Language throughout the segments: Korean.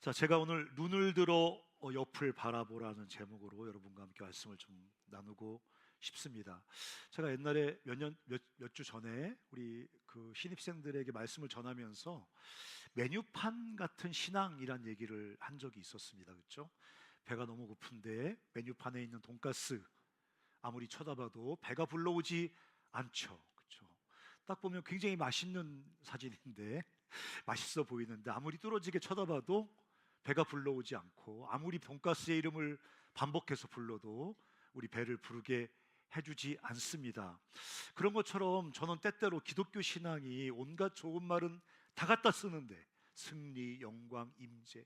자, 제가 오늘 눈을 들어 옆을 바라보라는 제목으로 여러분과 함께 말씀을 좀 나누고 싶습니다. 제가 옛날에 몇 주 전에 우리 그 신입생들에게 말씀을 전하면서 메뉴판 같은 신앙이란 얘기를 한 적이 있었습니다. 그렇죠? 배가 너무 고픈데 메뉴판에 있는 돈가스 아무리 쳐다봐도 배가 불러오지 않죠. 그렇죠? 딱 보면 굉장히 맛있는 사진인데 맛있어 보이는데 아무리 뚫어지게 쳐다봐도 배가 불러오지 않고 아무리 돈가스의 이름을 반복해서 불러도 우리 배를 부르게 해주지 않습니다. 그런 것처럼 저는 때때로 기독교 신앙이 온갖 좋은 말은 다 갖다 쓰는데 승리, 영광, 임재,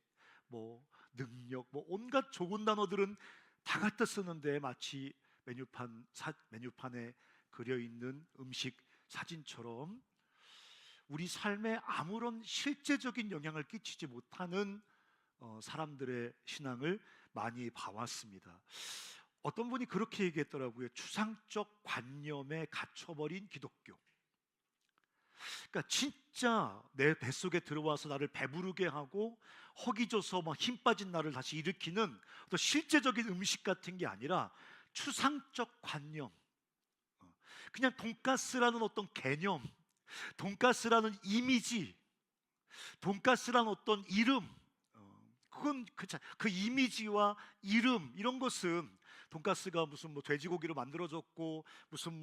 능력, 온갖 좋은 단어들은 다 갖다 쓰는데 마치 메뉴판에 그려 있는 음식 사진처럼 우리 삶에 아무런 실제적인 영향을 끼치지 못하는 사람들의 신앙을 많이 봐왔습니다. 어떤 분이 그렇게 얘기했더라고요. 추상적 관념에 갇혀버린 기독교. 그러니까 진짜 내 뱃속에 들어와서 나를 배부르게 하고 허기져서 막 힘 빠진 나를 다시 일으키는 어떤 실제적인 음식 같은 게 아니라 추상적 관념, 그냥 돈가스라는 어떤 개념, 돈가스라는 이미지, 돈가스라는 어떤 이름, 그건 그 이미지와 이름 이런 것은 돈가스가 무슨 돼지고기로 만들어졌고 무슨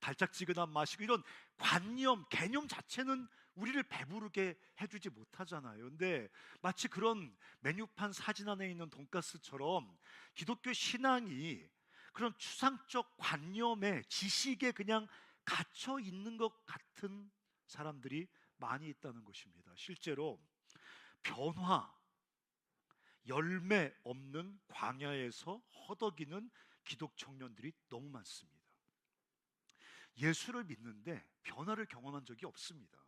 달짝지근한 맛이고 이런 관념, 개념 자체는 우리를 배부르게 해주지 못하잖아요. 근데 마치 그런 메뉴판 사진 안에 있는 돈가스처럼 기독교 신앙이 그런 추상적 관념에 지식에 그냥 갇혀 있는 것 같은 사람들이 많이 있다는 것입니다. 실제로 변화, 열매 없는 광야에서 허덕이는 기독 청년들이 너무 많습니다. 예수를 믿는데 변화를 경험한 적이 없습니다.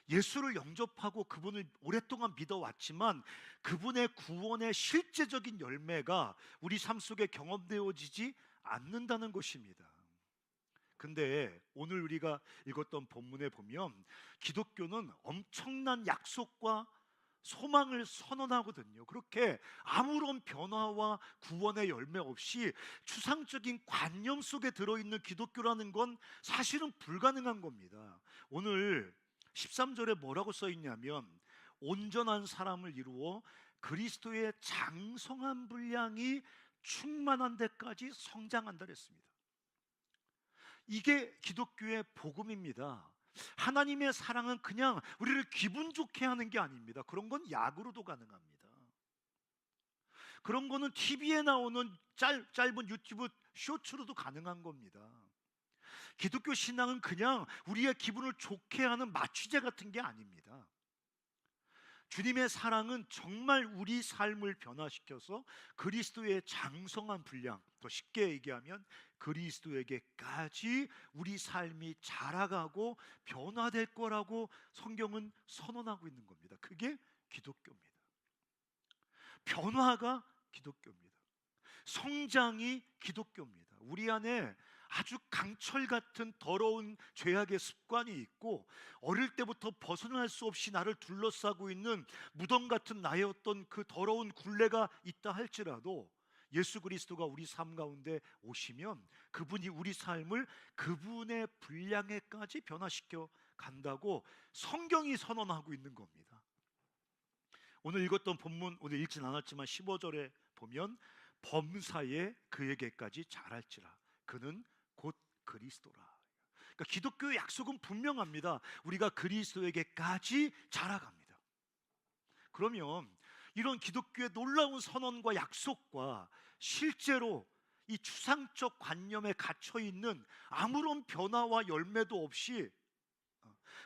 예수를 영접하고 그분을 오랫동안 믿어왔지만 그분의 구원의 실제적인 열매가 우리 삶 속에 경험되어지지 않는다는 것입니다. 근데 오늘 우리가 읽었던 본문에 보면 기독교는 엄청난 약속과 소망을 선언하거든요. 그렇게 아무런 변화와 구원의 열매 없이 추상적인 관념 속에 들어있는 기독교라는 건 사실은 불가능한 겁니다. 오늘 13절에 뭐라고 써 있냐면 온전한 사람을 이루어 그리스도의 장성한 분량이 충만한 데까지 성장한다 그랬습니다. 이게 기독교의 복음입니다. 하나님의 사랑은 그냥 우리를 기분 좋게 하는 게 아닙니다. 그런 건 약으로도 가능합니다. 그런 거는 TV에 나오는 짧은 유튜브 쇼츠로도 가능한 겁니다. 기독교 신앙은 그냥 우리의 기분을 좋게 하는 마취제 같은 게 아닙니다. 주님의 사랑은 정말 우리 삶을 변화시켜서 그리스도의 장성한 분량, 더 쉽게 얘기하면 그리스도에게까지 우리 삶이 자라가고 변화될 거라고 성경은 선언하고 있는 겁니다. 그게 기독교입니다. 변화가 기독교입니다. 성장이 기독교입니다. 우리 안에 아주 강철 같은 더러운 죄악의 습관이 있고 어릴 때부터 벗어날 수 없이 나를 둘러싸고 있는 무덤 같은 나의 어떤 그 더러운 굴레가 있다 할지라도 예수 그리스도가 우리 삶 가운데 오시면 그분이 우리 삶을 그분의 분량에까지 변화시켜 간다고 성경이 선언하고 있는 겁니다. 오늘 읽었던 본문, 오늘 읽진 않았지만 15절에 보면 범사에 그에게까지 자랄지라 그는 곧 그리스도라. 그러니까 기독교의 약속은 분명합니다. 우리가 그리스도에게까지 자라갑니다. 그러면 이런 기독교의 놀라운 선언과 약속과 실제로 이 추상적 관념에 갇혀 있는 아무런 변화와 열매도 없이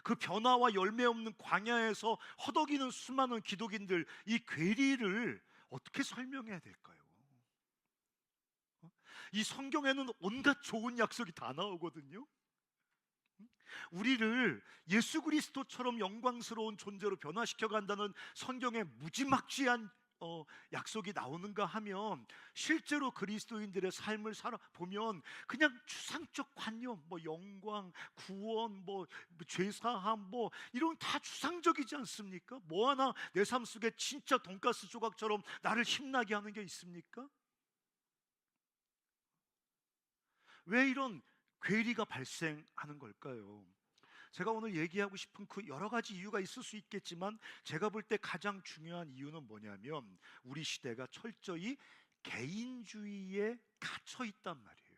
그 변화와 열매 없는 광야에서 허덕이는 수많은 기독인들, 이 괴리를 어떻게 설명해야 될까요? 이 성경에는 온갖 좋은 약속이 다 나오거든요. 우리를 예수 그리스도처럼 영광스러운 존재로 변화시켜 간다는 성경의 무지막지한 약속이 나오는가 하면 실제로 그리스도인들의 삶을 살아보면 그냥 추상적 관념, 뭐 영광, 구원, 뭐 죄사함, 뭐 이런 다 추상적이지 않습니까? 뭐 하나 내 삶 속에 진짜 돈가스 조각처럼 나를 힘나게 하는 게 있습니까? 왜 이런 괴리가 발생하는 걸까요? 제가 오늘 얘기하고 싶은 그 여러 가지 이유가 있을 수 있겠지만 제가 볼 때 가장 중요한 이유는 뭐냐면 우리 시대가 철저히 개인주의에 갇혀 있단 말이에요.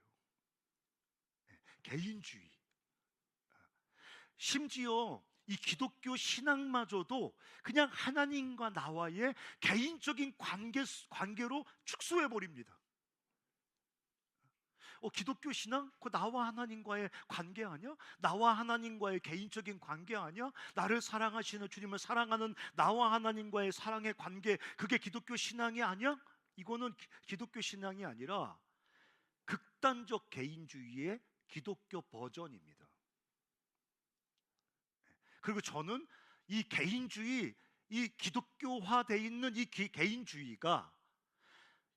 개인주의. 심지어 이 기독교 신앙마저도 그냥 하나님과 나와의 개인적인 관계로 축소해 버립니다. 기독교 신앙? 그 나와 하나님과의 관계 아니야? 나와 하나님과의 개인적인 관계 아니야? 나를 사랑하시는 주님을 사랑하는 나와 하나님과의 사랑의 관계, 그게 기독교 신앙이 아니야? 이거는 기독교 신앙이 아니라 극단적 개인주의의 기독교 버전입니다. 그리고 저는 이 개인주의, 이 기독교화되어 있는 이 개인주의가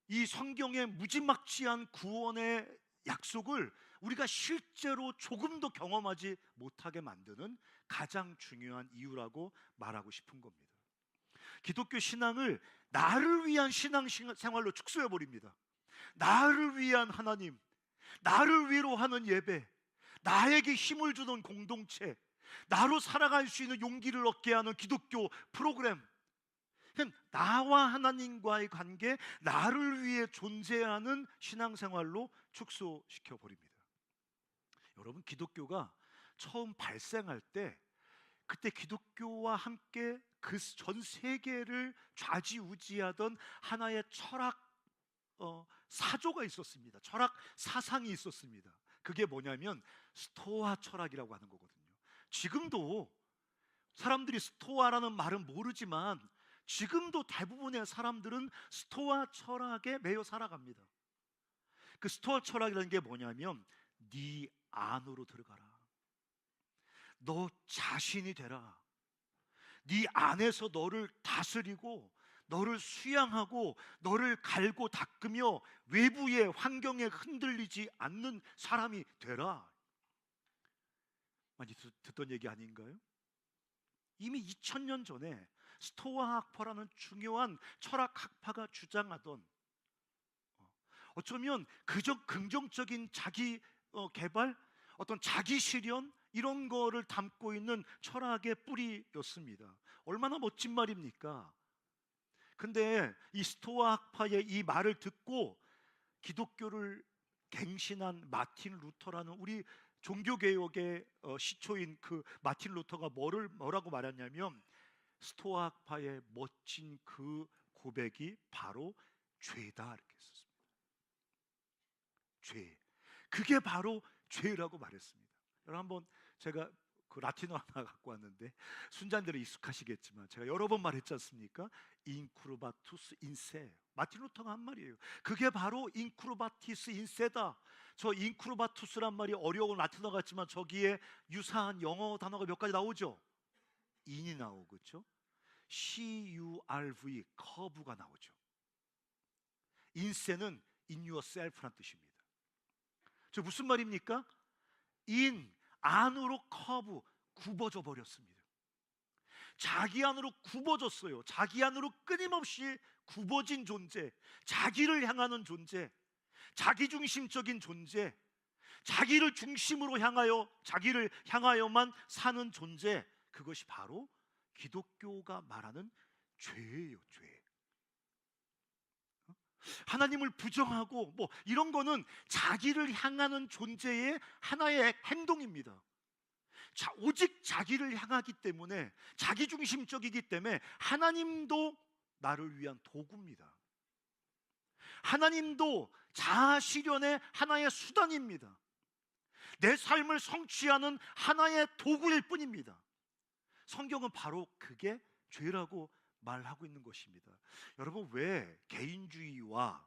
이 성경의 무지막지한 구원의 약속을 우리가 실제로 조금도 경험하지 못하게 만드는 가장 중요한 이유라고 말하고 싶은 겁니다. 기독교 신앙을 나를 위한 신앙 생활로 축소해 버립니다. 나를 위한 하나님, 나를 위로하는 예배, 나에게 힘을 주는 공동체, 나로 살아갈 수 있는 용기를 얻게 하는 기독교 프로그램, 나와 하나님과의 관계, 나를 위해 존재하는 신앙생활로 축소시켜 버립니다. 여러분, 기독교가 처음 발생할 때 그때 기독교와 함께 그 전 세계를 좌지우지하던 하나의 철학 사조가 있었습니다. 철학 사상이 있었습니다. 그게 뭐냐면 스토아 철학이라고 하는 거거든요. 지금도 사람들이 스토아라는 말은 모르지만 지금도 대부분의 사람들은 스토아 철학에 매여 살아갑니다. 그 스토아 철학이라는 게 뭐냐면 네 안으로 들어가라. 너 자신이 되라. 네 안에서 너를 다스리고 너를 수양하고 너를 갈고 닦으며 외부의 환경에 흔들리지 않는 사람이 되라. 많이 듣던 얘기 아닌가요? 이미 2000년 전에 스토아 학파라는 중요한 철학 학파가 주장하던, 어쩌면 그저 긍정적인 자기 개발, 어떤 자기 실현, 이런 거를 담고 있는 철학의 뿌리였습니다. 얼마나 멋진 말입니까? 근데 이 스토아 학파의 이 말을 듣고 기독교를 갱신한 마틴 루터라는 우리 종교개혁의 시초인 그 마틴 루터가 뭐라고 말했냐면 스토아 학파의 멋진 그 고백이 바로 죄다 이렇게 했습니다. 죄. 그게 바로 죄라고 말했습니다. 여러분, 한번 제가 그 라틴어 하나 갖고 왔는데 순자들은 익숙하시겠지만 제가 여러 번 말했지 않습니까? 인크루바투스 인세. 마틴 루터가 한 말이에요. 그게 바로 인크루바티스 인세다. 저 인크루바투스란 말이 어려운 라틴어 같지만 저기에 유사한 영어 단어가 몇 가지 나오죠. 인이 나오고, 그렇죠? CURV, 커브가 나오죠. 인세는 in yourself란 뜻입니다. 저 무슨 말입니까? 안으로 커브, 굽어져 버렸습니다. 자기 안으로 굽어졌어요. 자기 안으로 끊임없이 굽어진 존재, 자기를 향하는 존재, 자기중심적인 존재, 자기를 중심으로 향하여 자기를 향하여만 사는 존재, 그것이 바로 기독교가 말하는 죄예요. 죄. 하나님을 부정하고 뭐 이런 거는 자기를 향하는 존재의 하나의 행동입니다. 오직 자기를 향하기 때문에, 자기중심적이기 때문에 하나님도 나를 위한 도구입니다. 하나님도 자아 실현의 하나의 수단입니다. 내 삶을 성취하는 하나의 도구일 뿐입니다. 성경은 바로 그게 죄라고 말하고 있는 것입니다. 여러분, 왜 개인주의와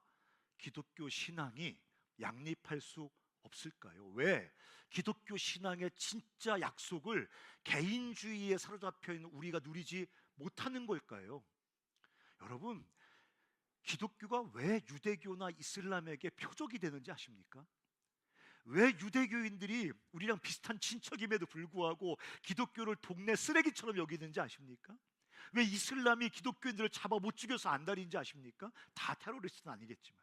기독교 신앙이 양립할 수 없을까요? 왜 기독교 신앙의 진짜 약속을 개인주의에 사로잡혀 있는 우리가 누리지 못하는 걸까요? 여러분, 기독교가 왜 유대교나 이슬람에게 표적이 되는지 아십니까? 왜 유대교인들이 우리랑 비슷한 친척임에도 불구하고 기독교를 동네 쓰레기처럼 여기는지 아십니까? 왜 이슬람이 기독교인들을 잡아 못 죽여서 안달인지 아십니까? 다 테러리스트는 아니겠지만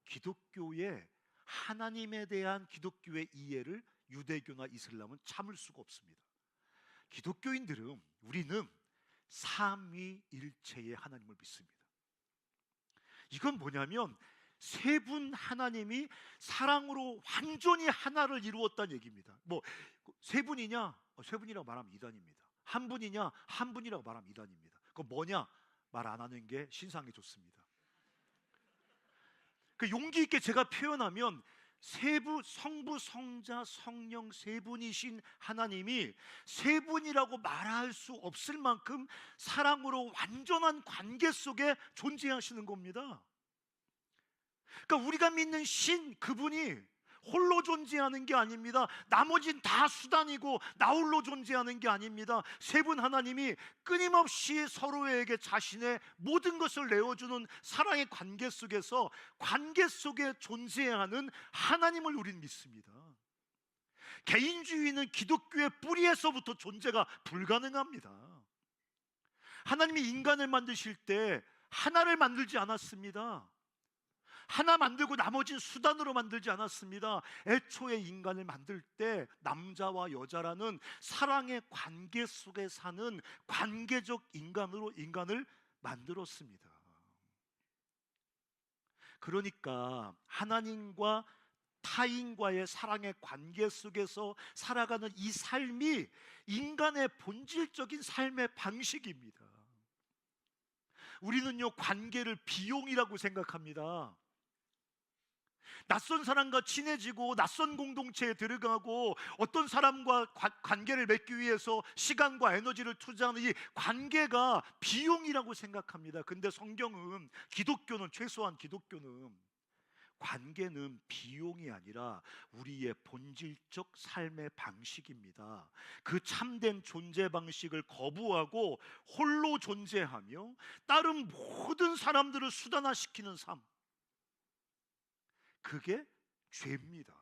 기독교의 하나님에 대한 기독교의 이해를 유대교나 이슬람은 참을 수가 없습니다. 기독교인들은, 우리는 삼위일체의 하나님을 믿습니다. 이건 뭐냐면 세 분 하나님이 사랑으로 완전히 하나를 이루었다는 얘기입니다. 뭐 세 분이냐? 세 분이라고 말하면 이단입니다. 한 분이냐? 한 분이라고 말하면 이단입니다. 그건 뭐냐? 말 안 하는 게 신상이 좋습니다. 그 용기 있게 제가 표현하면 세부, 성부, 성자, 성령 세 분이신 하나님이 세 분이라고 말할 수 없을 만큼 사랑으로 완전한 관계 속에 존재하시는 겁니다. 그러니까 우리가 믿는 신, 그분이 홀로 존재하는 게 아닙니다. 나머진 다 수단이고 나 홀로 존재하는 게 아닙니다. 세 분 하나님이 끊임없이 서로에게 자신의 모든 것을 내어주는 사랑의 관계 속에서 관계 속에 존재하는 하나님을 우린 믿습니다. 개인주의는 기독교의 뿌리에서부터 존재가 불가능합니다. 하나님이 인간을 만드실 때 하나를 만들지 않았습니다. 하나 만들고 나머지는 수단으로 만들지 않았습니다. 애초에 인간을 만들 때 남자와 여자라는 사랑의 관계 속에 사는 관계적 인간으로 인간을 만들었습니다. 그러니까 하나님과 타인과의 사랑의 관계 속에서 살아가는 이 삶이 인간의 본질적인 삶의 방식입니다. 우리는요, 관계를 비용이라고 생각합니다. 낯선 사람과 친해지고 낯선 공동체에 들어가고 어떤 사람과 관계를 맺기 위해서 시간과 에너지를 투자하는 이 관계가 비용이라고 생각합니다. 근데 성경은, 기독교는, 최소한 기독교는 관계는 비용이 아니라 우리의 본질적 삶의 방식입니다. 그 참된 존재 방식을 거부하고 홀로 존재하며 다른 모든 사람들을 수단화시키는 삶, 그게 죄입니다.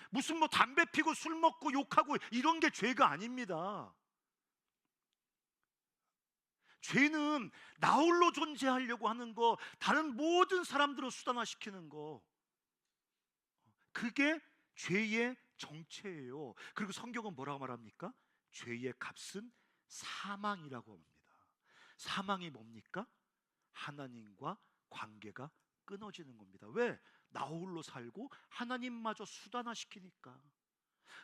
무슨 뭐 담배 피고 술 먹고 욕하고 이런 게 죄가 아닙니다. 죄는 나 홀로 존재하려고 하는 거, 다른 모든 사람들을 수단화시키는 거, 그게 죄의 정체예요. 그리고 성경은 뭐라고 말합니까? 죄의 값은 사망이라고 합니다. 사망이 뭡니까? 하나님과 관계가 끊어지는 겁니다. 왜? 나 홀로 살고 하나님마저 수단화시키니까.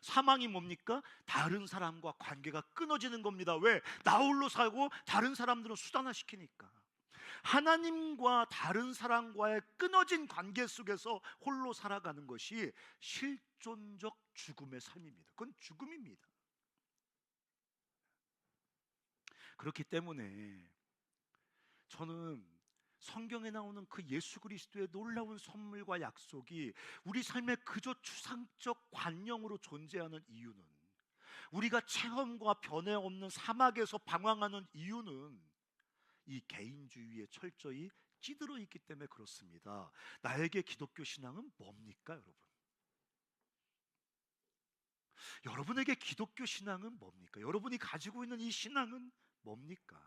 사망이 뭡니까? 다른 사람과 관계가 끊어지는 겁니다. 왜? 나 홀로 살고 다른 사람들은 수단화시키니까. 하나님과 다른 사람과의 끊어진 관계 속에서 홀로 살아가는 것이 실존적 죽음의 삶입니다. 그건 죽음입니다. 그렇기 때문에 저는 성경에 나오는 그 예수 그리스도의 놀라운 선물과 약속이 우리 삶에 그저 추상적 관념으로 존재하는 이유는, 우리가 체험과 변해 없는 사막에서 방황하는 이유는 이 개인주의에 철저히 찌들어 있기 때문에 그렇습니다. 나에게 기독교 신앙은 뭡니까, 여러분? 여러분에게 기독교 신앙은 뭡니까? 여러분이 가지고 있는 이 신앙은 뭡니까?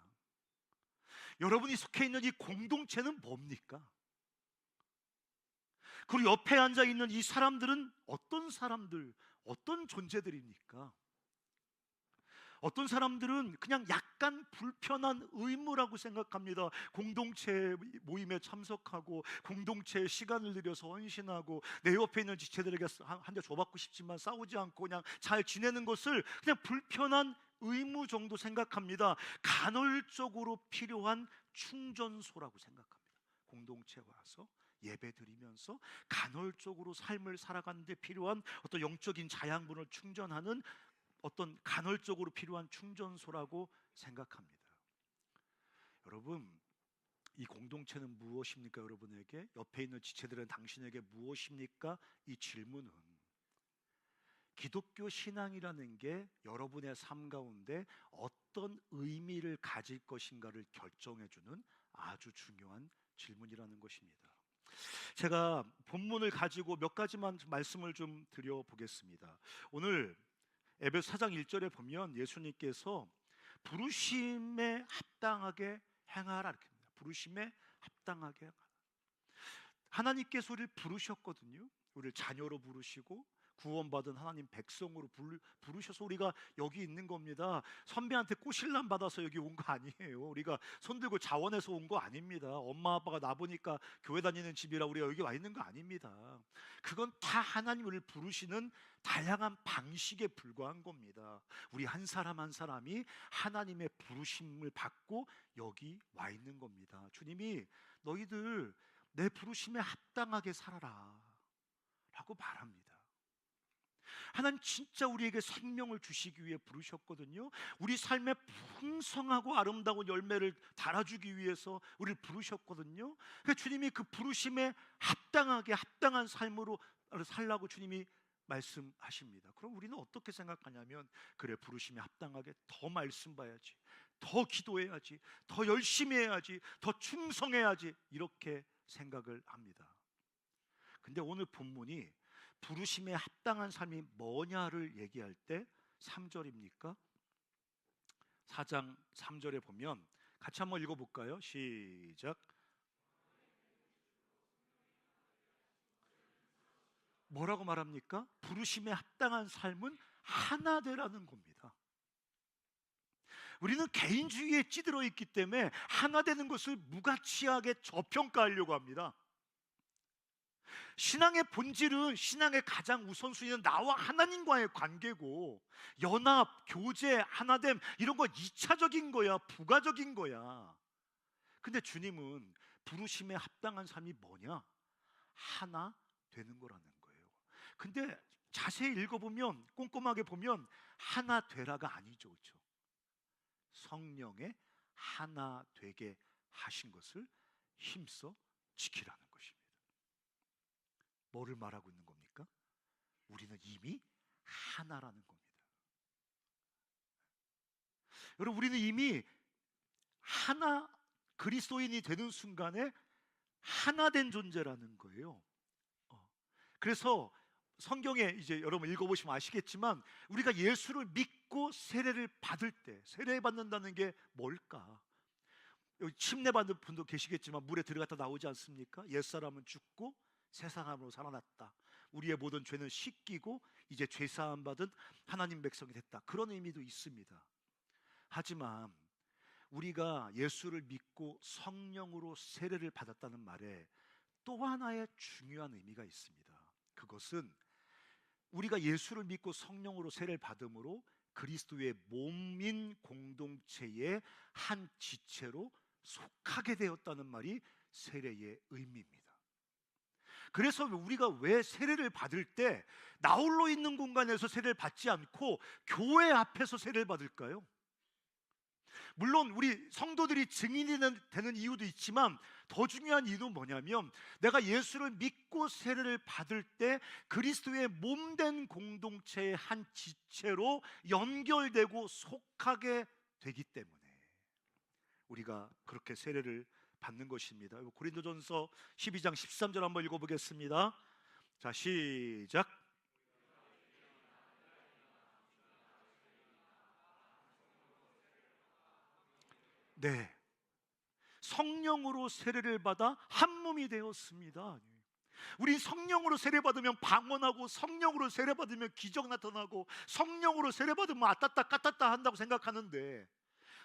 여러분이 속해 있는 이 공동체는 뭡니까? 그리고 옆에 앉아 있는 이 사람들은 어떤 사람들, 어떤 존재들입니까? 어떤 사람들은 그냥 약간 불편한 의무라고 생각합니다. 공동체 모임에 참석하고 공동체에 시간을 들여서 헌신하고 내 옆에 있는 지체들에게 한 대 줘받고 싶지만 싸우지 않고 그냥 잘 지내는 것을 그냥 불편한 의무 정도 생각합니다. 간헐적으로 필요한 충전소라고 생각합니다. 공동체에 와서 예배 드리면서 간헐적으로 삶을 살아가는 데 필요한 어떤 영적인 자양분을 충전하는 어떤 간헐적으로 필요한 충전소라고 생각합니다. 여러분, 이 공동체는 무엇입니까? 여러분에게, 옆에 있는 지체들은 당신에게 무엇입니까? 이 질문은 기독교 신앙이라는 게 여러분의 삶 가운데 어떤 의미를 가질 것인가를 결정해주는 아주 중요한 질문이라는 것입니다. 제가 본문을 가지고 몇 가지만 말씀을 좀 드려보겠습니다. 오늘 에베소 4장 1절에 보면 예수님께서 부르심에 합당하게 행하라 이렇게 합니다. 부르심에 합당하게 행하라. 하나님께서 우리를 부르셨거든요. 우리를 자녀로 부르시고 구원받은 하나님 백성으로 부르셔서 우리가 여기 있는 겁니다. 선배한테 꼬실람 받아서 여기 온 거 아니에요. 우리가 손들고 자원해서 온 거 아닙니다. 엄마 아빠가 나 보니까 교회 다니는 집이라 우리가 여기 와 있는 거 아닙니다. 그건 다 하나님 우리를 부르시는 다양한 방식에 불과한 겁니다. 우리 한 사람 한 사람이 하나님의 부르심을 받고 여기 와 있는 겁니다. 주님이 너희들 내 부르심에 합당하게 살아라 라고 말합니다. 하나님 진짜 우리에게 생명을 주시기 위해 부르셨거든요. 우리 삶에 풍성하고 아름다운 열매를 달아주기 위해서 우리를 부르셨거든요. 그러니까 주님이 그 부르심에 합당하게 합당한 삶으로 살라고 주님이 말씀하십니다. 그럼 우리는 어떻게 생각하냐면, 그래, 부르심에 합당하게 더 말씀 봐야지, 더 기도해야지, 더 열심히 해야지, 더 충성해야지, 이렇게 생각을 합니다. 근데 오늘 본문이 부르심에 합당한 삶이 뭐냐를 얘기할 때 3절입니까? 4장 3절에 보면 같이 한번 읽어볼까요? 시작. 뭐라고 말합니까? 부르심에 합당한 삶은 하나 되라는 겁니다. 우리는 개인주의에 찌들어 있기 때문에 하나 되는 것을 무가치하게 저평가하려고 합니다. 신앙의 본질은, 신앙의 가장 우선순위는 나와 하나님과의 관계고, 연합, 교제, 하나됨 이런 거 2차적인 거야, 부가적인 거야. 근데 주님은 부르심에 합당한 삶이 뭐냐? 하나 되는 거라는 거예요. 근데 자세히 읽어보면, 꼼꼼하게 보면 하나 되라가 아니죠, 그렇죠? 성령의 하나 되게 하신 것을 힘써 지키라는 것입니다. 뭐를 말하고 있는 겁니까? 우리는 이미 하나라는 겁니다. 여러분, 우리는 이미 하나, 그리스도인이 되는 순간에 하나 된 존재라는 거예요. 그래서 성경에 이제 여러분 읽어보시면 아시겠지만, 우리가 예수를 믿고 세례를 받을 때, 세례 받는다는 게 뭘까? 여기 침례 받는 분도 계시겠지만 물에 들어갔다 나오지 않습니까? 옛사람은 죽고 새 사람으로 살아났다. 우리의 모든 죄는 씻기고 이제 죄사함 받은 하나님 백성이 됐다. 그런 의미도 있습니다. 하지만 우리가 예수를 믿고 성령으로 세례를 받았다는 말에 또 하나의 중요한 의미가 있습니다. 그것은 우리가 예수를 믿고 성령으로 세례를 받음으로 그리스도의 몸인 공동체의 한 지체로 속하게 되었다는 말이 세례의 의미입니다. 그래서 우리가 왜 세례를 받을 때 나홀로 있는 공간에서 세례를 받지 않고 교회 앞에서 세례를 받을까요? 물론 우리 성도들이 증인이 되는 이유도 있지만 더 중요한 이유는 뭐냐면, 내가 예수를 믿고 세례를 받을 때 그리스도의 몸된 공동체의 한 지체로 연결되고 속하게 되기 때문에 우리가 그렇게 세례를 받는 것입니다. 고린도전서 12장 13절 한번 읽어보겠습니다. 자, 시작. 네, 성령으로 세례를 받아 한 몸이 되었습니다. 우리 성령으로 세례받으면 방언하고, 성령으로 세례받으면 기적 나타나고, 성령으로 세례받으면 아따따 까따따 한다고 생각하는데,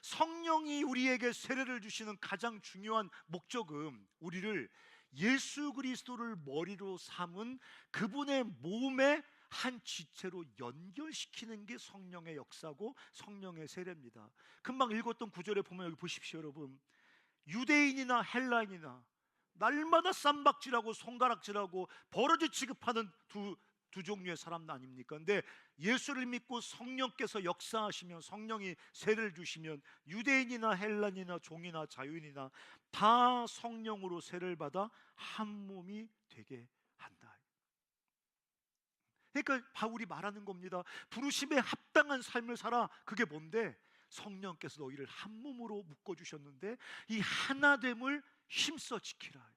성령이 우리에게 세례를 주시는 가장 중요한 목적은 우리를 예수 그리스도를 머리로 삼은 그분의 몸의 한 지체로 연결시키는 게 성령의 역사고 성령의 세례입니다. 금방 읽었던 구절에 보면 여기 보십시오, 여러분. 유대인이나 헬라인이나 날마다 쌈박질하고 손가락질하고 버러지 취급하는 두 종류의 사람 아닙니까? 근데 예수를 믿고 성령께서 역사하시면, 성령이 세례를 주시면 유대인이나 헬라인이나 종이나 자유인이나 다 성령으로 세례를 받아 한 몸이 되게 한다. 그러니까 바울이 말하는 겁니다. 부르심에 합당한 삶을 살아. 그게 뭔데? 성령께서 너희를 한 몸으로 묶어주셨는데 이 하나됨을 힘써 지키라.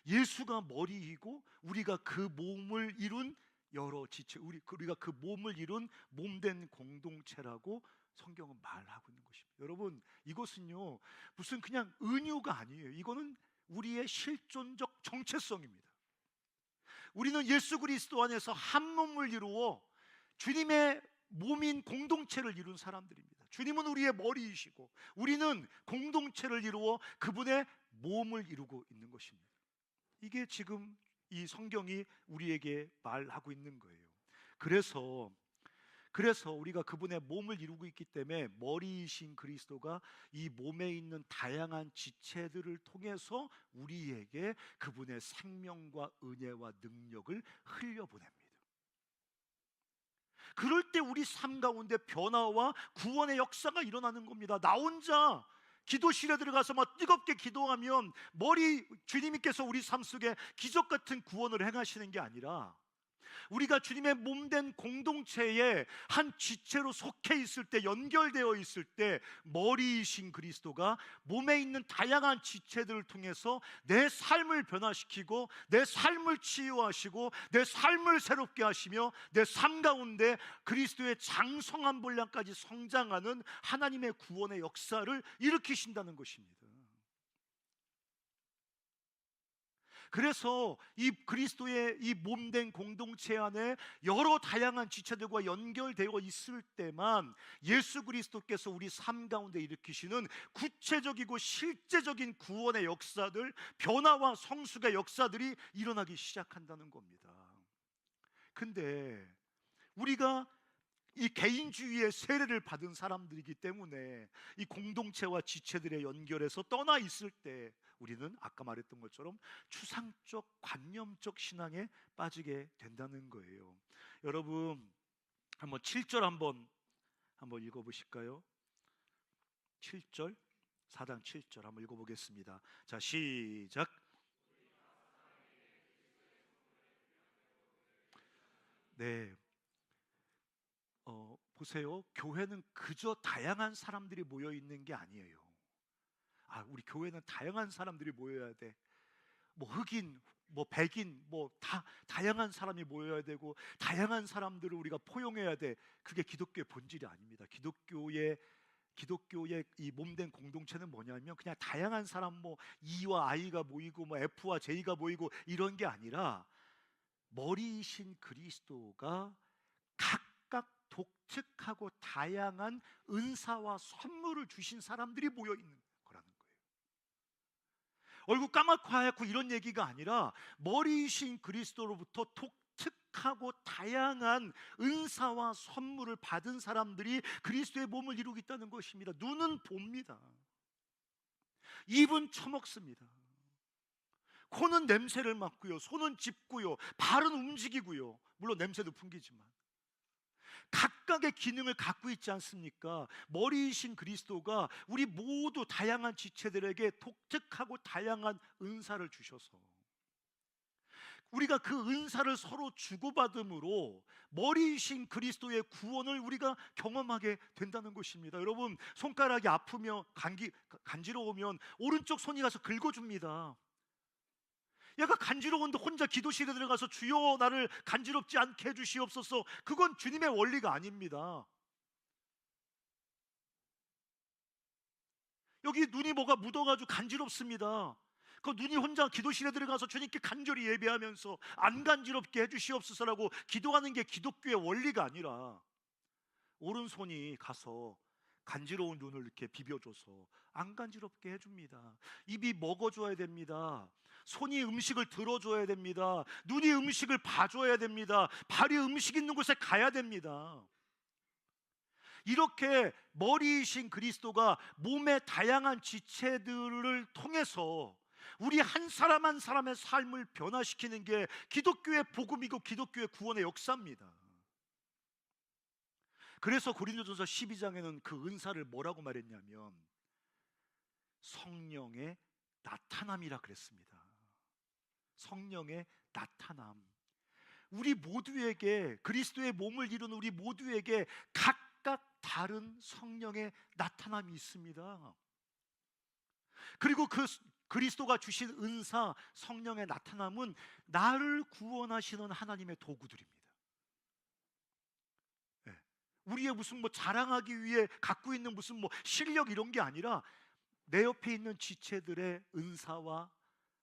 예수가 머리이고 우리가 그 몸을 이룬 여러 지체, 우리가 그 몸을 이룬 몸된 공동체라고 성경은 말하고 있는 것입니다. 여러분, 이것은요 무슨 그냥 은유가 아니에요. 이거는 우리의 실존적 정체성입니다. 우리는 예수 그리스도 안에서 한 몸을 이루어 주님의 몸인 공동체를 이룬 사람들입니다. 주님은 우리의 머리이시고 우리는 공동체를 이루어 그분의 몸을 이루고 있는 것입니다. 이게 지금 이 성경이 우리에게 말하고 있는 거예요. 그래서 우리가 그분의 몸을 이루고 있기 때문에 머리이신 그리스도가 이 몸에 있는 다양한 지체들을 통해서 우리에게 그분의 생명과 은혜와 능력을 흘려보냅니다. 그럴 때 우리 삶 가운데 변화와 구원의 역사가 일어나는 겁니다. 나 혼자 기도실에 들어가서 막 뜨겁게 기도하면 주님께서 우리 삶 속에 기적 같은 구원을 행하시는 게 아니라 우리가 주님의 몸된 공동체의 한 지체로 속해 있을 때, 연결되어 있을 때 머리이신 그리스도가 몸에 있는 다양한 지체들을 통해서 내 삶을 변화시키고 내 삶을 치유하시고 내 삶을 새롭게 하시며 내 삶 가운데 그리스도의 장성한 분량까지 성장하는 하나님의 구원의 역사를 일으키신다는 것입니다. 그래서 이 그리스도의 이 몸된 공동체 안에 여러 다양한 지체들과 연결되어 있을 때만 예수 그리스도께서 우리 삶 가운데 일으키시는 구체적이고 실제적인 구원의 역사들, 변화와 성숙의 역사들이 일어나기 시작한다는 겁니다. 근데 우리가 이 개인주의의 세례를 받은 사람들이기 때문에 이 공동체와 지체들의 연결에서 떠나 있을 때 우리는 아까 말했던 것처럼 추상적 관념적 신앙에 빠지게 된다는 거예요. 여러분, 한번 7절 한번 읽어보실까요? 7절, 4장 7절 한번 읽어보겠습니다. 자, 시작. 네, 보세요. 교회는 그저 다양한 사람들이 모여 있는 게 아니에요. 우리 교회는 다양한 사람들이 모여야 돼. 뭐 흑인, 뭐 백인, 뭐 다 다양한 사람이 모여야 되고 다양한 사람들을 우리가 포용해야 돼. 그게 기독교의 본질이 아닙니다. 기독교의 이 몸된 공동체는 뭐냐면 그냥 다양한 사람, 뭐 E와 I가 모이고 뭐 F와 J가 모이고 이런 게 아니라 머리이신 그리스도가 각각 독특하고 다양한 은사와 선물을 주신 사람들이 모여 있는 거라는 거예요. 얼굴 까맣고 하얗고 이런 얘기가 아니라 머리이신 그리스도로부터 독특하고 다양한 은사와 선물을 받은 사람들이 그리스도의 몸을 이루고 있다는 것입니다. 눈은 봅니다. 입은 처먹습니다. 코는 냄새를 맡고요, 손은 짚고요, 발은 움직이고요. 물론 냄새도 풍기지만 각각의 기능을 갖고 있지 않습니까? 머리이신 그리스도가 우리 모두 다양한 지체들에게 독특하고 다양한 은사를 주셔서 우리가 그 은사를 서로 주고받음으로 머리이신 그리스도의 구원을 우리가 경험하게 된다는 것입니다. 여러분, 손가락이 아프며 간지러우면 오른쪽 손이 가서 긁어줍니다. 얘가 간지러운데 혼자 기도실에 들어가서 주여 나를 간지럽지 않게 해주시옵소서, 그건 주님의 원리가 아닙니다. 여기 눈이 뭐가 묻어가지고 간지럽습니다. 그 눈이 혼자 기도실에 들어가서 주님께 간절히 예배하면서 안 간지럽게 해주시옵소서라고 기도하는 게 기독교의 원리가 아니라 오른손이 가서 간지러운 눈을 이렇게 비벼줘서 안 간지럽게 해줍니다. 입이 먹어줘야 됩니다. 손이 음식을 들어줘야 됩니다. 눈이 음식을 봐줘야 됩니다. 발이 음식 있는 곳에 가야 됩니다. 이렇게 머리이신 그리스도가 몸의 다양한 지체들을 통해서 우리 한 사람 한 사람의 삶을 변화시키는 게 기독교의 복음이고 기독교의 구원의 역사입니다. 그래서 고린도전서 12장에는 그 은사를 뭐라고 말했냐면 성령의 나타남이라 그랬습니다. 성령의 나타남. 우리 모두에게, 그리스도의 몸을 이루는 우리 모두에게 각각 다른 성령의 나타남이 있습니다. 그리고 그 그리스도가 주신 은사, 성령의 나타남은 나를 구원하시는 하나님의 도구들입니다. 예. 우리의 무슨 자랑하기 위해 갖고 있는 무슨 실력 이런 게 아니라 내 옆에 있는 지체들의 은사와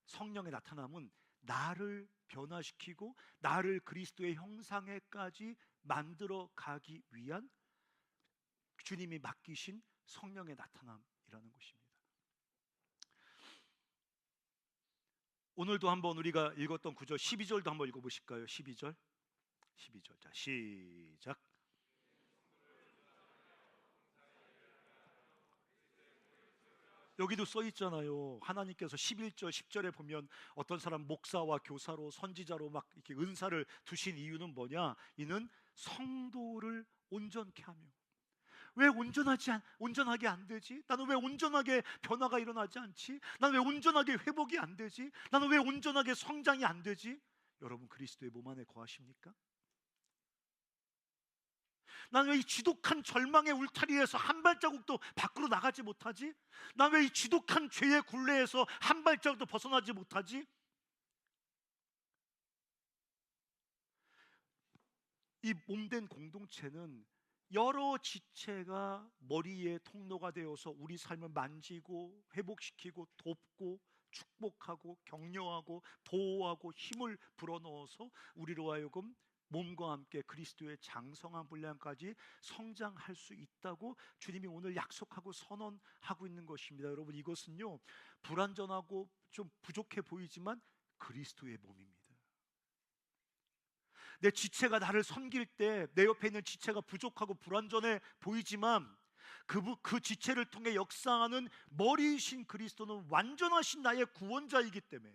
성령의 나타남은 나를 변화시키고 나를 그리스도의 형상에까지 만들어 가기 위한 주님이 맡기신 성령의 나타남이라는 것입니다. 오늘도 한번 우리가 읽었던 구절 12절도 한번 읽어보실까요? 12절. 자, 시작. 여기도 써 있잖아요. 하나님께서 11절 10절에 보면 어떤 사람 목사와 교사로 선지자로 막 이렇게 은사를 두신 이유는 뭐냐? 이는 성도를 온전케 하며. 왜 온전하게 안 되지? 나는 왜 온전하게 변화가 일어나지 않지? 나는 왜 온전하게 회복이 안 되지? 나는 왜 온전하게 성장이 안 되지? 여러분, 그리스도의 몸 안에 거하십니까? 나는 왜 이 지독한 절망의 울타리에서 한 발자국도 밖으로 나가지 못하지? 나는 왜 이 지독한 죄의 굴레에서 한 발자국도 벗어나지 못하지? 이 몸된 공동체는 여러 지체가 머리의 통로가 되어서 우리 삶을 만지고 회복시키고 돕고 축복하고 격려하고 보호하고 힘을 불어넣어서 우리로 하여금 몸과 함께 그리스도의 장성한 분량까지 성장할 수 있다고 주님이 오늘 약속하고 선언하고 있는 것입니다. 여러분, 이것은요, 불완전하고 좀 부족해 보이지만 그리스도의 몸입니다. 내 지체가 나를 섬길 때 내 옆에 있는 지체가 부족하고 불완전해 보이지만 그 지체를 통해 역사하는 머리이신 그리스도는 완전하신 나의 구원자이기 때문에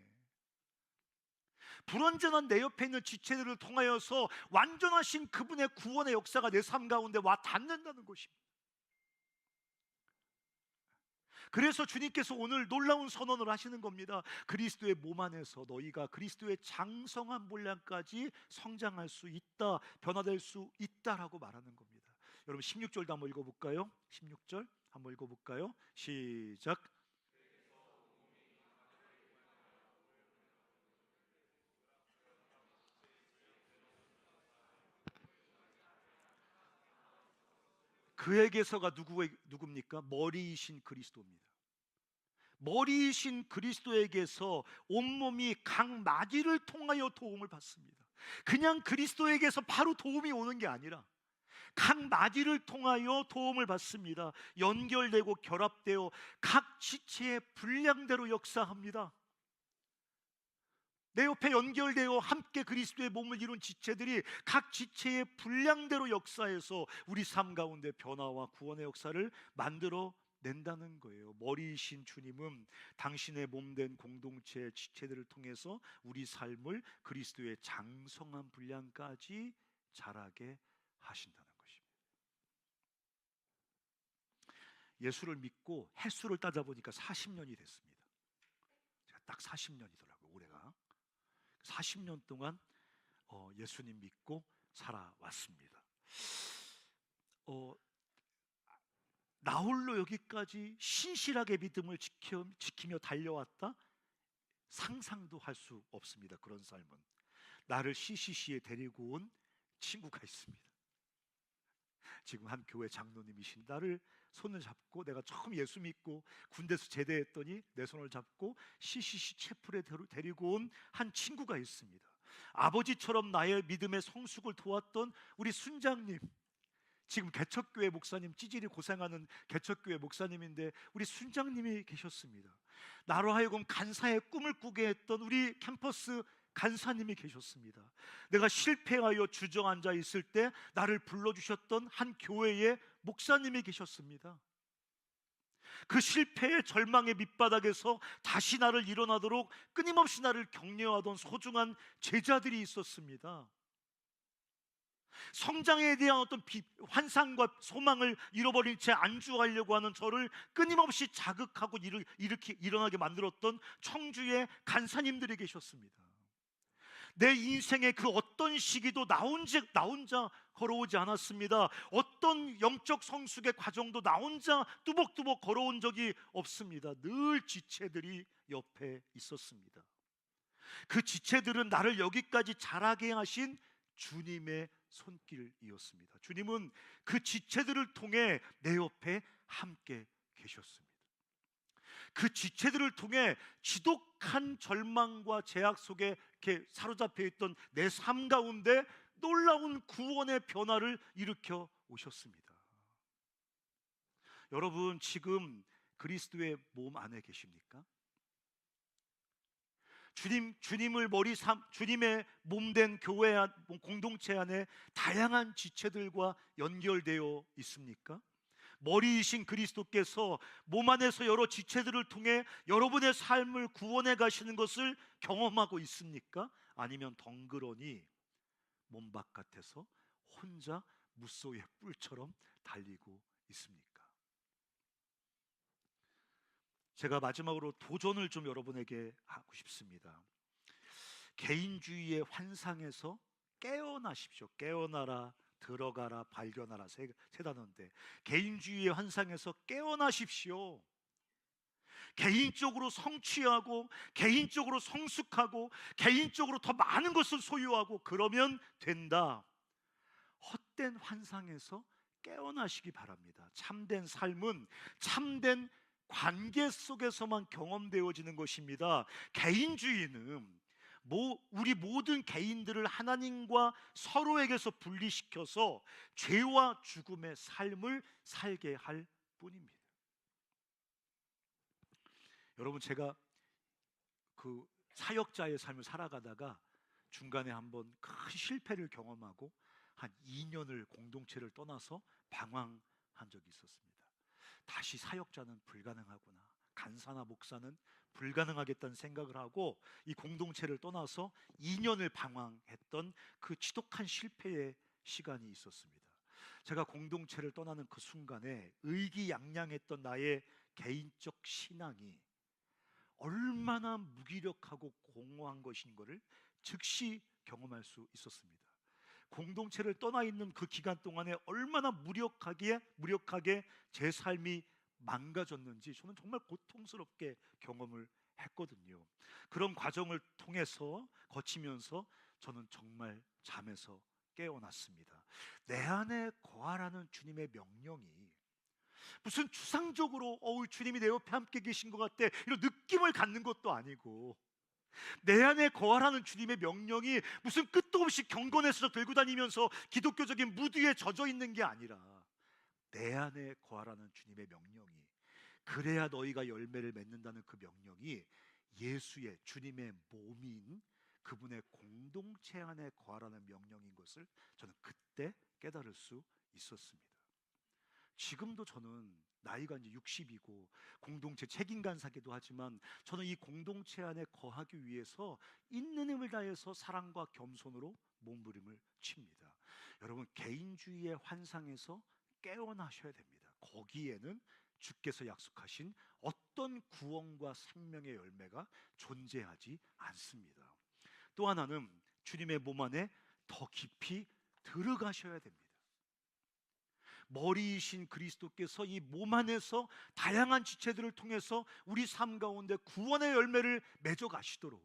불완전한 내 옆에 있는 지체들을 통하여서 완전하신 그분의 구원의 역사가 내 삶 가운데 와 닿는다는 것입니다. 그래서 주님께서 오늘 놀라운 선언을 하시는 겁니다. 그리스도의 몸 안에서 너희가 그리스도의 장성한 분량까지 성장할 수 있다, 변화될 수 있다라고 말하는 겁니다. 여러분, 16절도 한번 읽어볼까요? 16절 한번 읽어볼까요? 시작. 그에게서가 누굽니까? 머리이신 그리스도입니다. 머리이신 그리스도에게서 온몸이 각 마디를 통하여 도움을 받습니다. 그냥 그리스도에게서 바로 도움이 오는 게 아니라 각 마디를 통하여 도움을 받습니다. 연결되고 결합되어 각 지체의 분량대로 역사합니다. 내 옆에 연결되어 함께 그리스도의 몸을 이룬 지체들이 각 지체의 분량대로 역사해서 우리 삶 가운데 변화와 구원의 역사를 만들어 낸다는 거예요. 머리이신 주님은 당신의 몸된 공동체 지체들을 통해서 우리 삶을 그리스도의 장성한 분량까지 자라게 하신다는 것입니다. 예수를 믿고 횟수를 따져보니까 40년이 됐습니다. 제가 딱 40년이더라고요. 올해가 40년 동안 예수님 믿고 살아왔습니다. 나 홀로 여기까지 신실하게 믿음을 지키며 달려왔다? 상상도 할 수 없습니다. 그런 삶은. 나를 CCC에 데리고 온 친구가 있습니다. 지금 한 교회 장로님이신 나를 손을 잡고, 내가 처음 예수 믿고 군대에서 제대했더니 내 손을 잡고 CCC 채플에 데리고 온 한 친구가 있습니다. 아버지처럼 나의 믿음의 성숙을 도왔던 우리 순장님, 지금 개척교회 목사님, 찌질이 고생하는 개척교회 목사님인데 우리 순장님이 계셨습니다. 나로 하여금 간사의 꿈을 꾸게 했던 우리 캠퍼스 간사님이 계셨습니다. 내가 실패하여 주저앉아 있을 때 나를 불러주셨던 한 교회의 목사님이 계셨습니다. 그 실패의 절망의 밑바닥에서 다시 나를 일어나도록 끊임없이 나를 격려하던 소중한 제자들이 있었습니다. 성장에 대한 어떤 환상과 소망을 잃어버린 채 안주하려고 하는 저를 끊임없이 자극하고 일어나게 만들었던 청주의 간사님들이 계셨습니다. 내 인생의 그 어떤 시기도 나 혼자 걸어오지 않았습니다. 어떤 영적 성숙의 과정도 나 혼자 뚜벅뚜벅 걸어온 적이 없습니다. 늘 지체들이 옆에 있었습니다. 그 지체들은 나를 여기까지 자라게 하신 주님의 손길이었습니다. 주님은 그 지체들을 통해 내 옆에 함께 계셨습니다. 그 지체들을 통해 지독한 절망과 제약 속에 이렇게 사로잡혀 있던 내 삶 가운데 놀라운 구원의 변화를 일으켜 오셨습니다. 여러분, 지금 그리스도의 몸 안에 계십니까? 주님을 주님의 몸된 교회 공동체 안에 다양한 지체들과 연결되어 있습니까? 머리이신 그리스도께서 몸 안에서 여러 지체들을 통해 여러분의 삶을 구원해 가시는 것을 경험하고 있습니까? 아니면 덩그러니 몸 바깥에서 혼자 무소의 뿔처럼 달리고 있습니까? 제가 마지막으로 도전을 좀 여러분에게 하고 싶습니다. 개인주의의 환상에서 깨어나십시오. 깨어나라, 들어가라, 발견하라, 세 단어인데, 개인주의의 환상에서 깨어나십시오. 개인적으로 성취하고, 개인적으로 성숙하고, 개인적으로 더 많은 것을 소유하고 그러면 된다. 헛된 환상에서 깨어나시기 바랍니다. 참된 삶은 참된 관계 속에서만 경험되어지는 것입니다. 개인주의는 우리 모든 개인들을 하나님과 서로에게서 분리시켜서 죄와 죽음의 삶을 살게 할 뿐입니다. 여러분, 제가 그 사역자의 삶을 살아가다가 중간에 한번 큰 실패를 경험하고 한 2년을 공동체를 떠나서 방황한 적이 있었습니다. 다시 사역자는 불가능하구나, 간사나 목사는 불가능하겠다는 생각을 하고 이 공동체를 떠나서 2년을 방황했던 그 지독한 실패의 시간이 있었습니다. 제가 공동체를 떠나는 그 순간에 의기양양했던 나의 개인적 신앙이 얼마나 무기력하고 공허한 것인 것을 즉시 경험할 수 있었습니다. 공동체를 떠나 있는 그 기간 동안에 얼마나 무력하게 제 삶이 망가졌는지 저는 정말 고통스럽게 경험을 했거든요. 그런 과정을 거치면서 저는 정말 잠에서 깨어났습니다. 내 안에 거하라는 주님의 명령이 무슨 추상적으로 주님이 내 옆에 함께 계신 것 같아 이런 느낌을 갖는 것도 아니고, 내 안에 거하라는 주님의 명령이 무슨 끝도 없이 경건에서 들고 다니면서 기독교적인 무드에 젖어 있는 게 아니라, 내 안에 거하라는 주님의 명령이, 그래야 너희가 열매를 맺는다는 그 명령이 예수의 주님의 몸인 그분의 공동체 안에 거하라는 명령인 것을 저는 그때 깨달을 수 있었습니다. 지금도 저는 나이가 이제 60이고 공동체 책임간사기도 하지만 저는 이 공동체 안에 거하기 위해서 있는 힘을 다해서 사랑과 겸손으로 몸부림을 칩니다. 여러분, 개인주의의 환상에서 깨어나셔야 됩니다. 거기에는 주께서 약속하신 어떤 구원과 생명의 열매가 존재하지 않습니다. 또 하나는 주님의 몸 안에 더 깊이 들어가셔야 됩니다. 머리이신 그리스도께서 이 몸 안에서 다양한 지체들을 통해서 우리 삶 가운데 구원의 열매를 맺어 가시도록,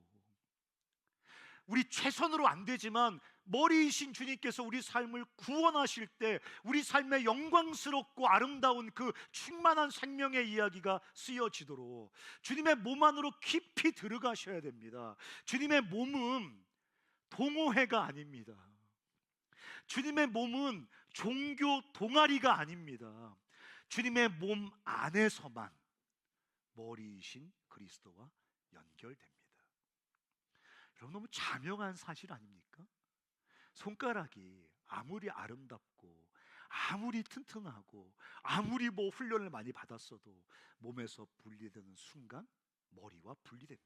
우리 최선으로 안 되지만 머리이신 주님께서 우리 삶을 구원하실 때 우리 삶에 영광스럽고 아름다운 그 충만한 생명의 이야기가 쓰여지도록 주님의 몸 안으로 깊이 들어가셔야 됩니다. 주님의 몸은 동호회가 아닙니다. 주님의 몸은 종교 동아리가 아닙니다. 주님의 몸 안에서만 머리이신 그리스도와 연결됩니다. 여러분, 너무 자명한 사실 아닙니까? 손가락이 아무리 아름답고 아무리 튼튼하고 아무리 훈련을 많이 받았어도 몸에서 분리되는 순간 머리와 분리됩니다.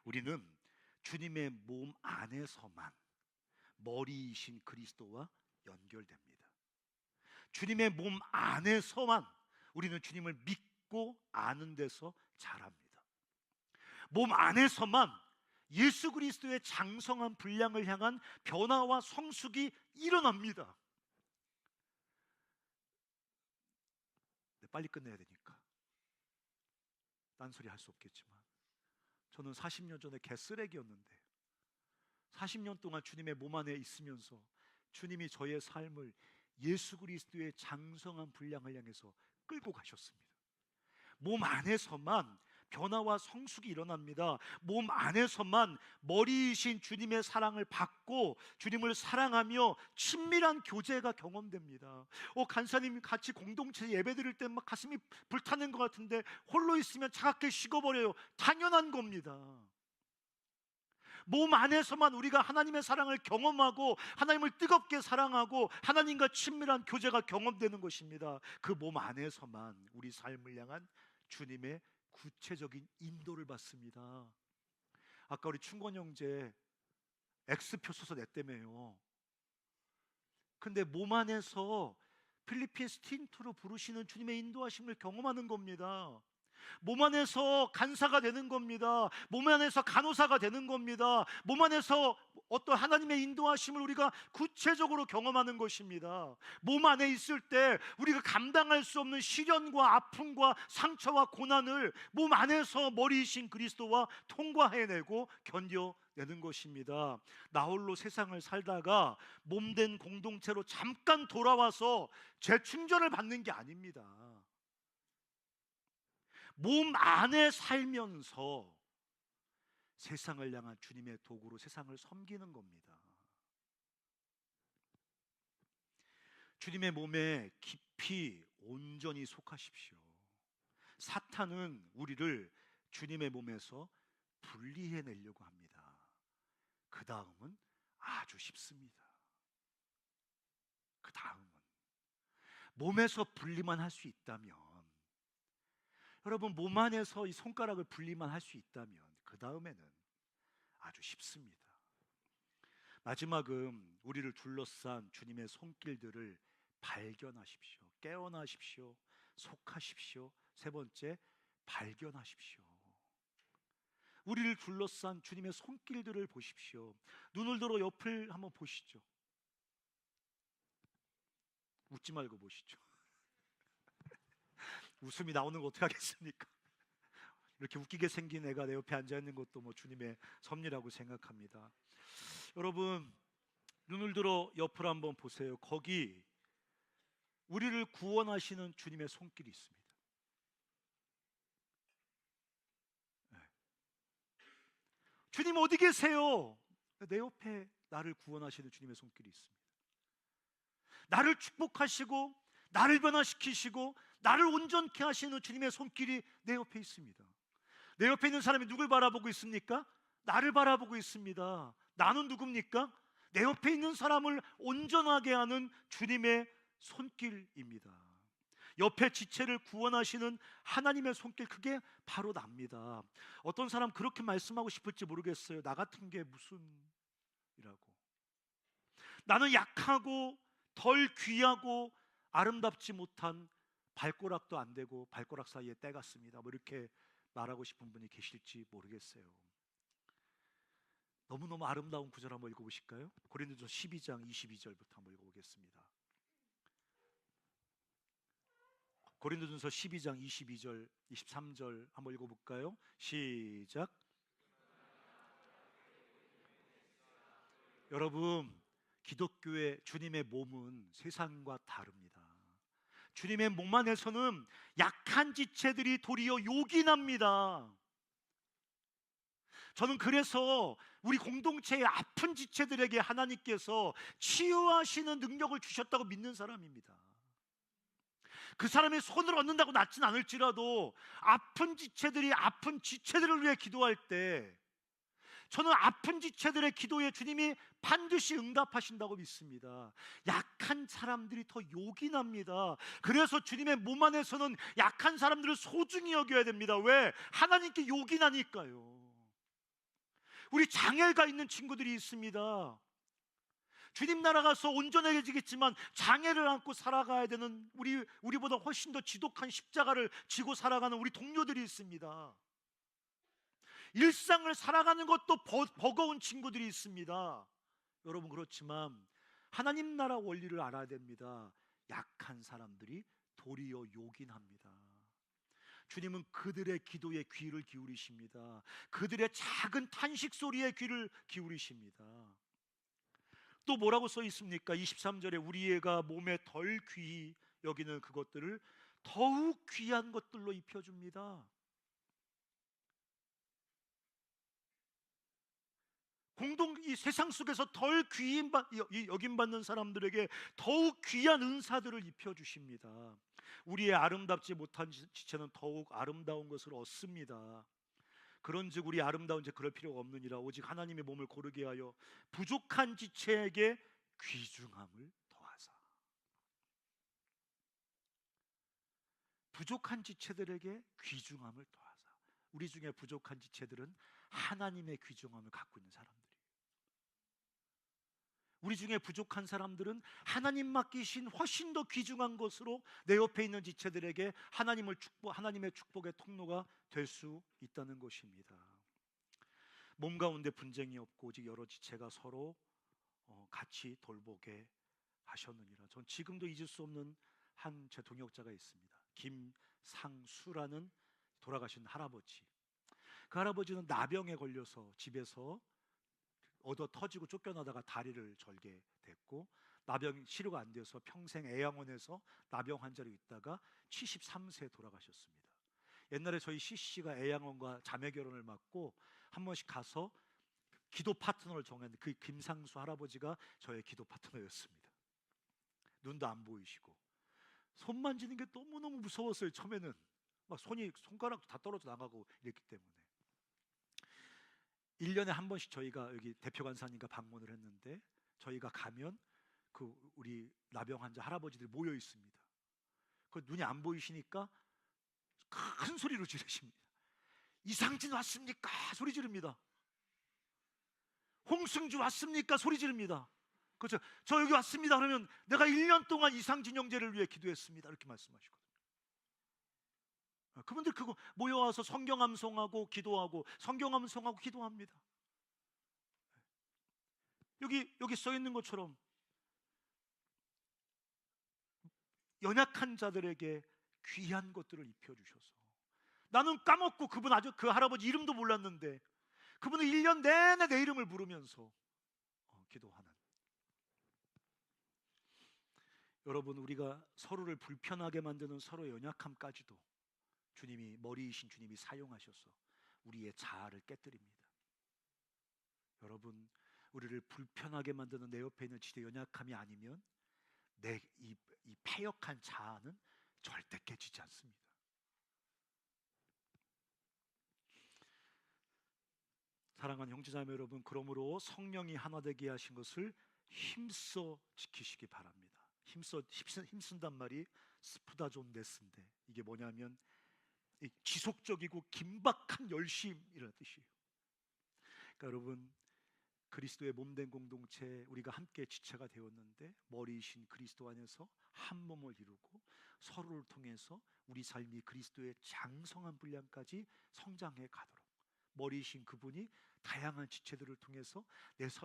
우리는 주님의 몸 안에서만 머리이신 그리스도와 연결됩니다. 주님의 몸 안에서만 우리는 주님을 믿고 아는 데서 자랍니다. 몸 안에서만 예수 그리스도의 장성한 분량을 향한 변화와 성숙이 일어납니다. 빨리 끝내야 되니까 딴소리 할 수 없겠지만, 저는 40년 전에 개쓰레기였는데 40년 동안 주님의 몸 안에 있으면서 주님이 저의 삶을 예수 그리스도의 장성한 분량을 향해서 끌고 가셨습니다. 몸 안에서만 변화와 성숙이 일어납니다. 몸 안에서만 머리이신 주님의 사랑을 받고 주님을 사랑하며 친밀한 교제가 경험됩니다. 간사님 같이 공동체 예배 드릴 때 막 가슴이 불타는 것 같은데 홀로 있으면 차갑게 식어버려요. 당연한 겁니다. 몸 안에서만 우리가 하나님의 사랑을 경험하고 하나님을 뜨겁게 사랑하고 하나님과 친밀한 교제가 경험되는 것입니다. 그 몸 안에서만 우리 삶을 향한 주님의 구체적인 인도를 받습니다. 아까 우리 충건 형제 X표 써서 냈다며요. 근데 몸 안에서 필리핀 스틴트로 부르시는 주님의 인도하심을 경험하는 겁니다. 몸 안에서 간사가 되는 겁니다. 몸 안에서 간호사가 되는 겁니다. 몸 안에서 어떤 하나님의 인도하심을 우리가 구체적으로 경험하는 것입니다. 몸 안에 있을 때 우리가 감당할 수 없는 시련과 아픔과 상처와 고난을 몸 안에서 머리이신 그리스도와 통과해내고 견뎌내는 것입니다. 나 홀로 세상을 살다가 몸된 공동체로 잠깐 돌아와서 재충전을 받는 게 아닙니다. 몸 안에 살면서 세상을 향한 주님의 도구로 세상을 섬기는 겁니다. 주님의 몸에 깊이 온전히 속하십시오. 사탄은 우리를 주님의 몸에서 분리해내려고 합니다. 그 다음은 아주 쉽습니다. 그 다음은 몸에서 분리만 할 수 있다면, 여러분 몸 안에서 이 손가락을 분리만 할 수 있다면 그 다음에는 아주 쉽습니다. 마지막은 우리를 둘러싼 주님의 손길들을 발견하십시오. 깨어나십시오. 속하십시오. 세 번째, 발견하십시오. 우리를 둘러싼 주님의 손길들을 보십시오. 눈을 들어 옆을 한번 보시죠. 웃지 말고 보시죠. 웃음이 나오는 거 어떻게 하겠습니까? 이렇게 웃기게 생긴 애가 내 옆에 앉아 있는 것도 뭐 주님의 섭리라고 생각합니다. 여러분 눈을 들어 옆을 한번 보세요. 거기 우리를 구원하시는 주님의 손길이 있습니다. 네. 주님 어디 계세요? 내 옆에 나를 구원하시는 주님의 손길이 있습니다. 나를 축복하시고 나를 변화시키시고 나를 온전케 하시는 주님의 손길이 내 옆에 있습니다. 내 옆에 있는 사람이 누굴 바라보고 있습니까? 나를 바라보고 있습니다. 나는 누굽니까? 내 옆에 있는 사람을 온전하게 하는 주님의 손길입니다. 옆에 지체를 구원하시는 하나님의 손길, 그게 바로 납니다. 어떤 사람 그렇게 말씀하고 싶을지 모르겠어요. 나 같은 게 무슨 이라고. 나는 약하고 덜 귀하고 아름답지 못한 발꼬락도 안 되고 발꼬락 사이에 때 같습니다. 뭐 이렇게 말하고 싶은 분이 계실지 모르겠어요. 너무너무 아름다운 구절 한번 읽어보실까요? 고린도전서 12장 22절부터 한번 읽어보겠습니다. 고린도전서 12장 22절 23절 한번 읽어볼까요? 시작. 여러분, 기독교의 주님의 몸은 세상과 다릅니다. 주님의 몸 안에서는 약한 지체들이 도리어 요긴합니다. 저는 그래서 우리 공동체의 아픈 지체들에게 하나님께서 치유하시는 능력을 주셨다고 믿는 사람입니다. 그 사람의 손을 얻는다고 낫진 않을지라도 아픈 지체들이 아픈 지체들을 위해 기도할 때 저는 아픈 지체들의 기도에 주님이 반드시 응답하신다고 믿습니다. 약한 사람들이 더 요긴합니다. 그래서 주님의 몸 안에서는 약한 사람들을 소중히 여겨야 됩니다. 왜? 하나님께 요긴하니까요. 우리 장애가 있는 친구들이 있습니다. 주님 나라 가서 온전해지겠지만 장애를 안고 살아가야 되는 우리보다 훨씬 더 지독한 십자가를 지고 살아가는 우리 동료들이 있습니다. 일상을 살아가는 것도 버거운 친구들이 있습니다. 여러분, 그렇지만 하나님 나라 원리를 알아야 됩니다. 약한 사람들이 도리어 요긴합니다. 주님은 그들의 기도에 귀를 기울이십니다. 그들의 작은 탄식 소리에 귀를 기울이십니다. 또 뭐라고 써 있습니까? 23절에 우리가 몸에 덜 귀히 여기는 그것들을 더욱 귀한 것들로 입혀줍니다. 이 세상 속에서 덜 여김받는 사람들에게 더욱 귀한 은사들을 입혀주십니다. 우리의 아름답지 못한 지체는 더욱 아름다운 것을 얻습니다. 그런즉 우리 아름다운 자 그럴 필요가 없느니라. 오직 하나님의 몸을 고르게 하여 부족한 지체에게 귀중함을 더하사. 부족한 지체들에게 귀중함을 더하사. 우리 중에 부족한 지체들은 하나님의 귀중함을 갖고 있는 사람들이에요. 우리 중에 부족한 사람들은 하나님 맡기신 훨씬 더 귀중한 것으로 내 옆에 있는 지체들에게 하나님의 축복의 통로가 될 수 있다는 것입니다. 몸 가운데 분쟁이 없고 오직 여러 지체가 서로 같이 돌보게 하셨느니라. 전 지금도 잊을 수 없는 한 제 동역자가 있습니다. 김상수라는 돌아가신 할아버지. 그 할아버지는 나병에 걸려서 집에서 얻어 터지고 쫓겨나다가 다리를 절게 됐고, 나병 치료가 안 돼서 평생 애양원에서 나병 환자로 있다가 73세에 돌아가셨습니다. 옛날에 저희 CC가 애양원과 자매 결혼을 맡고 한 번씩 가서 기도 파트너를 정했는데 그 김상수 할아버지가 저의 기도 파트너였습니다. 눈도 안 보이시고 손 만지는 게 너무너무 무서웠어요. 처음에는 막 손가락도 다 떨어져 나가고 이랬기 때문에 1년에 한 번씩 저희가 여기 대표 간사님과 방문을 했는데, 저희가 가면 그 우리 나병 환자 할아버지들이 모여 있습니다. 그 눈이 안 보이시니까 큰 소리로 지르십니다. 이상진 왔습니까? 소리 지릅니다. 홍승주 왔습니까? 소리 지릅니다. 그렇죠. 저 여기 왔습니다. 그러면 내가 1년 동안 이상진 형제를 위해 기도했습니다. 이렇게 말씀하시거든요. 그분들 그거 모여와서 성경 암송하고 기도하고 성경 암송하고 기도합니다. 여기 써 있는 것처럼 연약한 자들에게 귀한 것들을 입혀주셔서, 나는 까먹고 그 할아버지 이름도 몰랐는데 그분은 1년 내내 내 이름을 부르면서 기도하는. 여러분, 우리가 서로를 불편하게 만드는 서로의 연약함까지도 머리이신 주님이 사용하셔서 우리의 자아를 깨뜨립니다. 여러분, 우리를 불편하게 만드는 내 옆에 있는 지대 연약함이 아니면 이 패역한 자아는 절대 깨지지 않습니다. 사랑하는 형제자매 여러분, 그러므로 성령이 하나 되게 하신 것을 힘써 지키시기 바랍니다. 힘쓴단 말이 스푸다존데스인데 이게 뭐냐면 지속적이고 긴박한 열심이라는 뜻이에요. 그러니까 여러분, 그리스도의 몸된 공동체, 우리가 함께 지체가 되었는데 머리이신 그리스도 안에서 한 몸을 이루고 서로를 통해서 우리 삶이 그리스도의 장성한 분량까지 성장해 가도록 머리이신 그분이 다양한 지체들을 통해서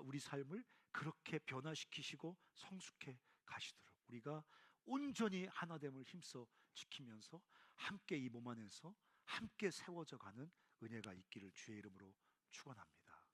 우리 삶을 그렇게 변화시키시고 성숙해 가시도록 우리가 온전히 하나됨을 힘써 지키면서 함께 이 몸 안에서 함께 세워져 가는 은혜가 있기를 주의 이름으로 축원합니다.